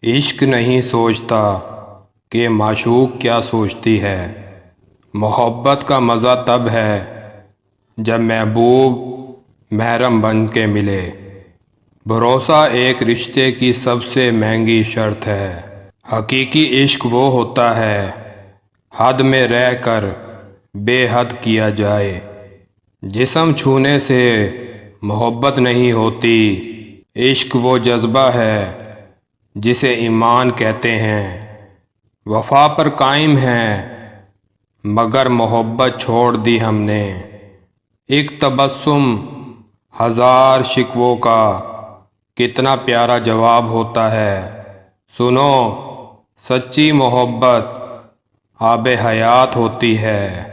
عشق نہیں سوچتا کہ معشوق کیا سوچتی ہے۔ محبت کا مزہ تب ہے جب محبوب محرم بن کے ملے۔ بھروسہ ایک رشتے کی سب سے مہنگی شرط ہے۔ حقیقی عشق وہ ہوتا ہے حد میں رہ کر بے حد کیا جائے۔ جسم چھونے سے محبت نہیں ہوتی، عشق وہ جذبہ ہے جسے ایمان کہتے ہیں۔ وفا پر قائم ہیں مگر محبت چھوڑ دی ہم نے۔ ایک تبسم ہزار شکووں کا کتنا پیارا جواب ہوتا ہے۔ سنو، سچی محبت آب حیات ہوتی ہے۔